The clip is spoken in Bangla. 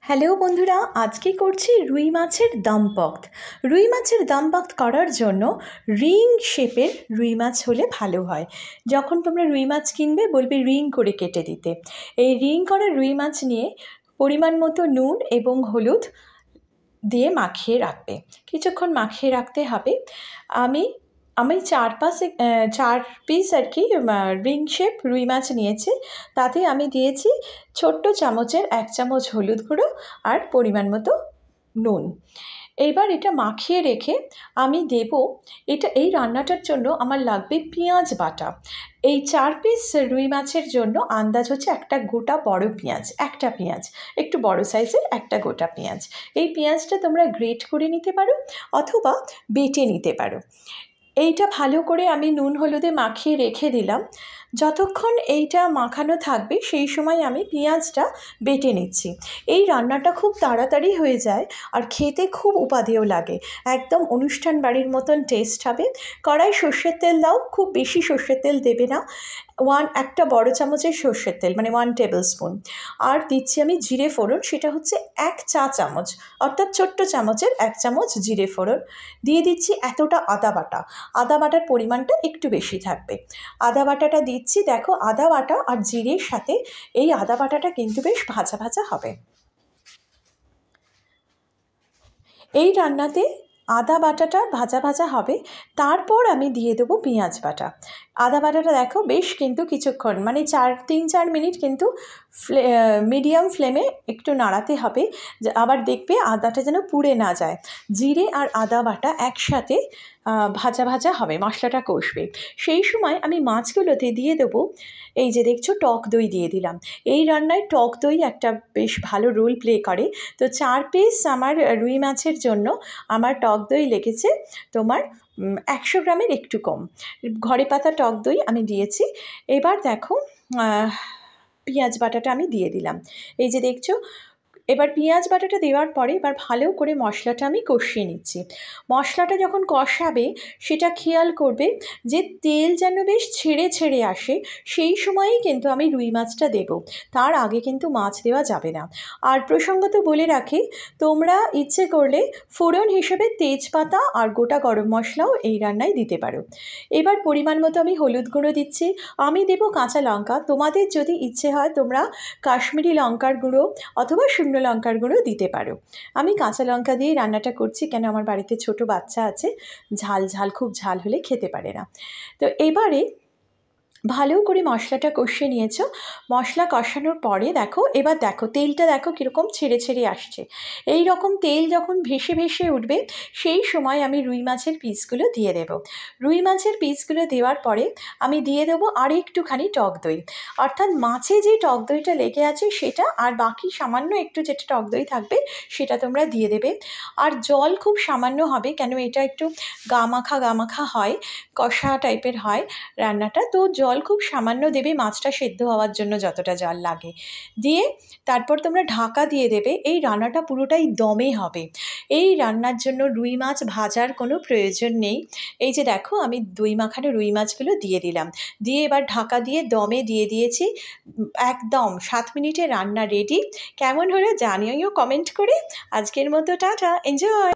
হ্যালো বন্ধুরা, আজকে করছি রুই মাছের দম পক্ত। রুই মাছের দম পক্ত করার জন্য রিং শেপের রুই মাছ হলে ভালো হয়। যখন তোমরা রুই মাছ কিনবে বলবে রিং করে কেটে দিতে। এই রিং করা রুই মাছ নিয়ে পরিমাণ মতো নুন এবং হলুদ দিয়ে মাখিয়ে রাখবে। কিছুক্ষণ মাখিয়ে রাখতে হবে। আমি চার পিস আর কি রিং শেপ রুই মাছ নিয়েছি। তাতে আমি দিয়েছি ছোট্ট চামচের 1 চামচ হলুদ গুঁড়ো আর পরিমাণ মতো নুন। এইবার এটা মাখিয়ে রেখে আমি দেব, এই রান্নাটার জন্য আমার লাগবে পেঁয়াজ বাটা। এই 4 পিস রুই মাছের জন্য আন্দাজ হচ্ছে একটা গোটা বড় পেঁয়াজ, একটা পেঁয়াজ একটু বড় সাইজের একটা গোটা পেঁয়াজ। এই পেঁয়াজটা তোমরা গ্রেট করে নিতে পারো অথবা বেটে নিতে পারো। এইটা ভালো করে আমি নুন হলুদে মাখিয়ে রেখে দিলাম। যতক্ষণ এইটা মাখানো থাকবে সেই সময় আমি পেঁয়াজটা বেটে নিচ্ছি। এই রান্নাটা খুব তাড়াতাড়ি হয়ে যায় আর খেতে খুব উপাদেয় লাগে, একদম অনুষ্ঠান বাড়ির মতন টেস্ট হবে। কড়াই সর্ষের তেল দাও, খুব বেশি সর্ষের তেল দেবে না, একটা বড় চামচের সর্ষের তেল মানে 1 টেবিল স্পুন। আর দিচ্ছি আমি জিরে ফোড়ন, সেটা হচ্ছে 1 চা চামচ, অর্থাৎ ছোট্ট চামচের 1 চামচ জিরে ফোড়ন। দিয়ে দিচ্ছি এতটা আদা বাটা। আদা বাটার পরিমাণটা একটু বেশি থাকবে। আদা বাটাটা দিচ্ছি, দেখো আদা বাটা আর জিরের সাথে এই আদা বাটাটা কিন্তু বেশ ভাজা ভাজা হবে। এই রান্নাতে আদা বাটাটা ভাজা ভাজা হবে। তারপর আমি দিয়ে দেবো পেঁয়াজ বাটা। আদা বাটাটা দেখো বেশ কিন্তু কিছুক্ষণ মানে 3-4 মিনিট কিন্তু মিডিয়াম ফ্লেমে একটু নাড়াতে হবে, আবার দেখবে আদাটা যেন পুড়ে না যায়। জিরে আর আদা বাটা একসাথে ভাজা ভাজা হবে, মশলাটা কষবে। সেই সময় আমি মাছগুলোতে দিয়ে দেবো, এই যে দেখছো টক দই দিয়ে দিলাম। এই রান্নায় টক দই একটা বেশ ভালো রোল প্লে করে। তো 4 পিস আমার রুই মাছের জন্য আমার টক দই লেগেছে তোমার 100 গ্রামের একটু কম। ঘরে পাতা টক দই আমি দিয়েছি। এবার দেখো পেঁয়াজ বাটাটা আমি দিয়ে দিলাম, এই যে দেখছো। এবার পেঁয়াজ বাটাটা দেওয়ার পরে এবার ভালো করে মশলাটা আমি কষিয়ে নিচ্ছি। মশলাটা যখন কষাবে সেটা খেয়াল করবে যে তেল যেন বেশ ছেড়ে ছেড়ে আসে, সেই সময়েই কিন্তু আমি রুই মাছটা দেব, তার আগে কিন্তু মাছ দেওয়া যাবে না। আর প্রসঙ্গত বলে রাখি, তোমরা ইচ্ছে করলে ফোড়ন হিসেবে তেজপাতা আর গোটা গরম মশলাও এই রান্নায় দিতে পারো। এবার পরিমাণ মতো আমি হলুদ গুঁড়ো দিচ্ছি, আমি দেব কাঁচা লঙ্কা। তোমাদের যদি ইচ্ছে হয় তোমরা কাশ্মীরি লঙ্কার গুঁড়ো অথবা শুকনো লঙ্কার গুঁড়ো দিতে পারো। আমি কাঁচা লঙ্কা দিয়ে রান্নাটা করছি, কেন আমার বাড়িতে ছোট বাচ্চা আছে, খুব ঝাল হলে খেতে পারে না। তো এবারে ভালো করে মশলাটা কষিয়ে নিয়েছো। মশলা কষানোর পরে এবার দেখো তেলটা দেখো কীরকম ছেড়ে ছেড়ে আসছে। এই রকম তেল যখন ভেসে ভেসে উঠবে সেই সময় আমি রুই মাছের পিসগুলো দিয়ে দেব। রুই মাছের পিসগুলো দেওয়ার পরে আমি দিয়ে দেবো আর একটুখানি টক দই, অর্থাৎ মাছে যে টক দইটা লেগে আছে সেটা, আর বাকি সামান্য একটু যেটা টক দই থাকবে সেটা তোমরা দিয়ে দেবে। আর জল খুব সামান্য হবে, কেন এটা একটু গামাখা গামাখা হয়, কষা টাইপের হয় রান্নাটা, তো জল খুব সামান্য দেবে মাছটা সেদ্ধ হওয়ার জন্য যতটা জল লাগে। দিয়ে তারপর তোমরা ঢাকা দিয়ে দেবে। এই রান্নাটা পুরোটাই দমে হবে। এই রান্নার জন্য রুই মাছ ভাজার কোনো প্রয়োজন নেই। এই যে দেখো আমি দই মাখানো রুই মাছগুলো দিয়ে দিলাম, দিয়ে এবার ঢাকা দিয়ে দমে দিয়ে দিয়েছি। একদম 7 মিনিটে রান্না রেডি। কেমন হলো জানিও কমেন্ট করে। আজকের মতো টাটা, এনজয়।